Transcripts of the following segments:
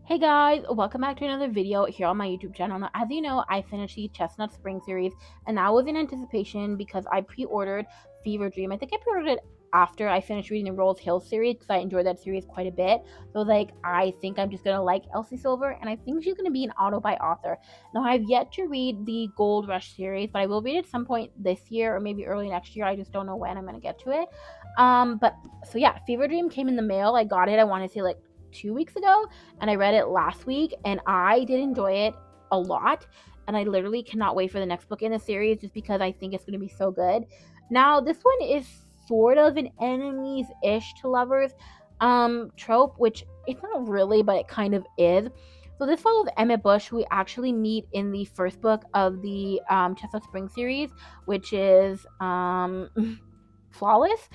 Hey guys, welcome back to another video here on my YouTube channel. Now, as you know, I finished the Chestnut Spring series, and I was in anticipation because I pre-ordered Fever Dream. I think I pre-ordered it after I finished reading the Rose Hill series because I enjoyed that series quite a bit. So, I think I'm just gonna like Elsie Silver, and I think she's gonna be an auto-buy author. Now, I've yet to read the Gold Rush series, but I will read it at some point this year or maybe early next year. I just don't know when I'm gonna get to it. But so yeah, Fever Dream came in the mail. I got it. I want to say like 2 weeks ago, and I read it last week, and I did enjoy it a lot. And I literally cannot wait for the next book in the series just because I think it's going to be so good. Now, this one is sort of an enemies ish to lovers trope, which it's not really, but it kind of is. So this follows Emmett Bush, who we actually meet in the first book of the Chestnut Spring series, which is Flawless.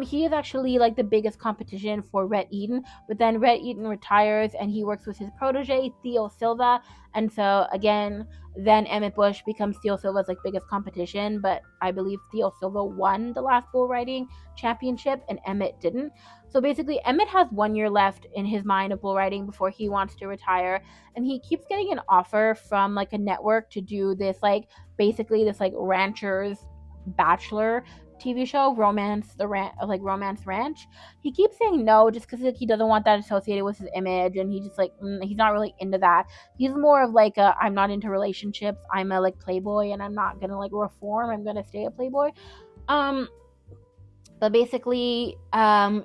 He is actually like the biggest competition for Red Eden, but then Red Eden retires and he works with his protege Theo Silva, and so again, then Emmett Bush becomes Theo Silva's like biggest competition. But I believe Theo Silva won the last bull riding championship and Emmett didn't. So basically, Emmett has 1 year left in his mind of bull riding before he wants to retire, and he keeps getting an offer from like a network to do this basically this ranchers bachelor TV show, Romance Ranch. He keeps saying no just because he doesn't want that associated with his image, and he just he's not really into that. He's more of I'm not into relationships. I'm a playboy, and I'm not gonna reform. I'm gonna stay a playboy. Um, but basically,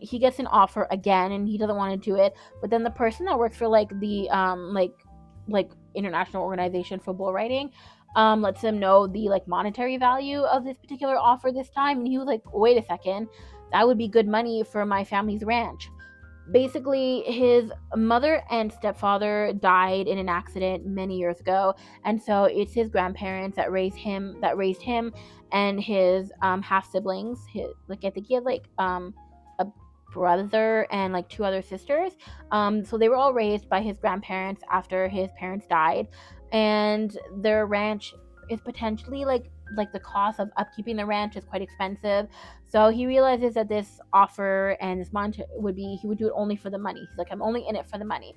he gets an offer again, and he doesn't want to do it. But then the person that works for the international organization for bull riding lets him know the monetary value of this particular offer this time, and he was like, wait a second, that would be good money for my family's ranch. Basically, his mother and stepfather died in an accident many years ago, and so it's his grandparents that raised him and his half siblings. His I think he had a brother and two other sisters. So they were all raised by his grandparents after his parents died, and their ranch is potentially the cost of upkeeping the ranch is quite expensive. So he realizes that this offer and this money he would do it only for the money. He's like, I'm only in it for the money.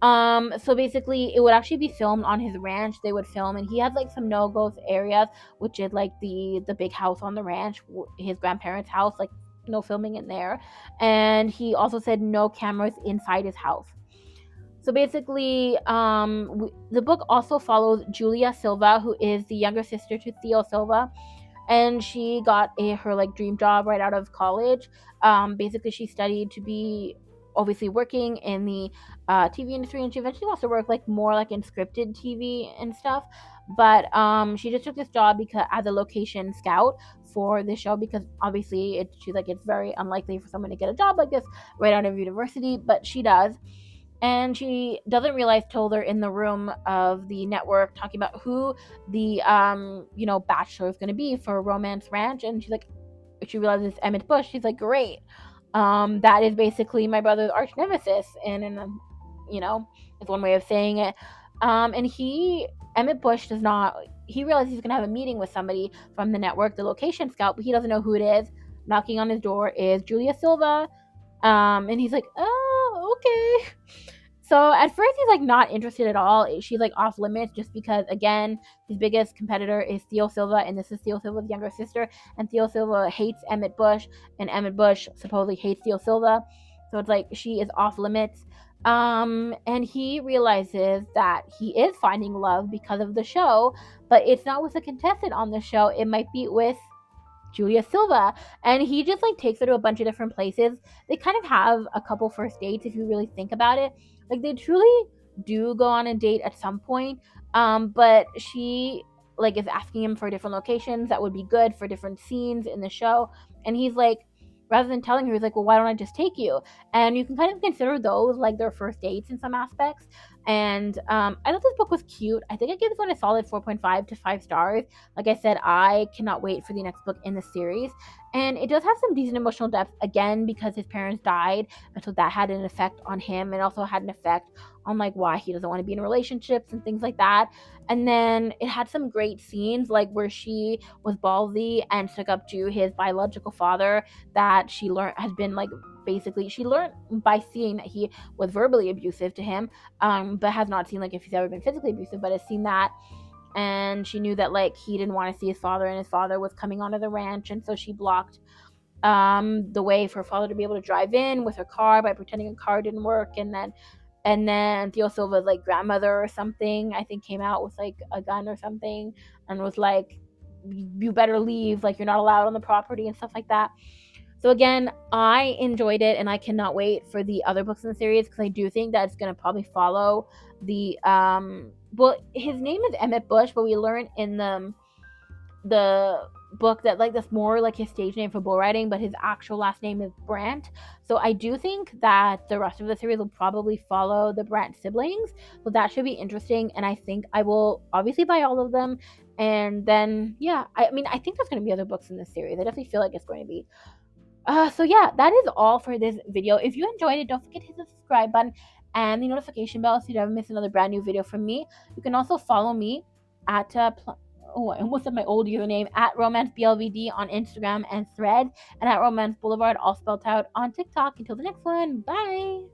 So basically, it would actually be filmed on his ranch. They would film, and he had some no-go areas, which is the big house on the ranch, his grandparents' house, no filming in there. And he also said no cameras inside his house. So basically, the book also follows Julia Silva, who is the younger sister to Theo Silva, and she got her dream job right out of college. Basically, she studied to be obviously working in the TV industry, and she eventually wants to work more in scripted TV and stuff. But she just took this job because as a location scout for this show, because obviously it's very unlikely for someone to get a job like this right out of university, but she does. And she doesn't realize till they're in the room of the network talking about who the bachelor is going to be for Romance Ranch, and she realizes it's Emmett Bush. She's like, great, that is basically my brother's arch nemesis, and it's one way of saying it. And Emmett Bush does not. He realizes he's going to have a meeting with somebody from the network, the location scout, but he doesn't know who it is. Knocking on his door is Julia Silva, and he's like, oh, okay. So at first he's not interested at all. She's off limits just because, again, his biggest competitor is Theo Silva, and this is Theo Silva's younger sister, and Theo Silva hates Emmett Bush, and Emmett Bush supposedly hates Theo Silva. So it's she is off limits. And he realizes that he is finding love because of the show, but it's not with a contestant on the show. It might be with Julia Silva, and he just takes her to a bunch of different places. They kind of have a couple first dates if you really think about it. They truly do go on a date at some point. But she is asking him for different locations that would be good for different scenes in the show, and he's like, rather than telling her, he's like, well, why don't I just take you? And you can kind of consider those their first dates in some aspects. And I thought this book was cute. I think I gave this one a solid 4.5 to 5 stars. Like I said, I cannot wait for the next book in the series. And it does have some decent emotional depth, again, because his parents died, and so that had an effect on him, and also had an effect on why he doesn't want to be in relationships and things like that. And then it had some great scenes where she was ballsy and stuck up to his biological father that she learned has been basically she learned by seeing that he was verbally abusive to him, but has not seen like if he's ever been physically abusive, but has seen that. And she knew that like he didn't want to see his father, and his father was coming onto the ranch, and so she blocked the way for her father to be able to drive in with her car by pretending a car didn't work. And then Theo Silva's like grandmother or something, I think, came out with like a gun or something and was like, you better leave, like you're not allowed on the property and stuff like that. So again, I enjoyed it, and I cannot wait for the other books in the series, because I do think that it's going to probably follow the well, his name is Emmett Bush, but we learn in the book that like that's more like his stage name for bull riding, but his actual last name is Brandt. So I do think that the rest of the series will probably follow the Brandt siblings. So that should be interesting, and I think I will obviously buy all of them. And then yeah, I mean, I think there's going to be other books in this series. I definitely feel like it's going to be. So yeah, that is all for this video. If you enjoyed it, don't forget to hit the subscribe button and the notification bell so you never miss another brand new video from me. You can also follow me at oh, I almost said my old username, at romanceblvd on Instagram and Thread, and at Romance Boulevard, all spelled out, on TikTok. Until the next one, bye.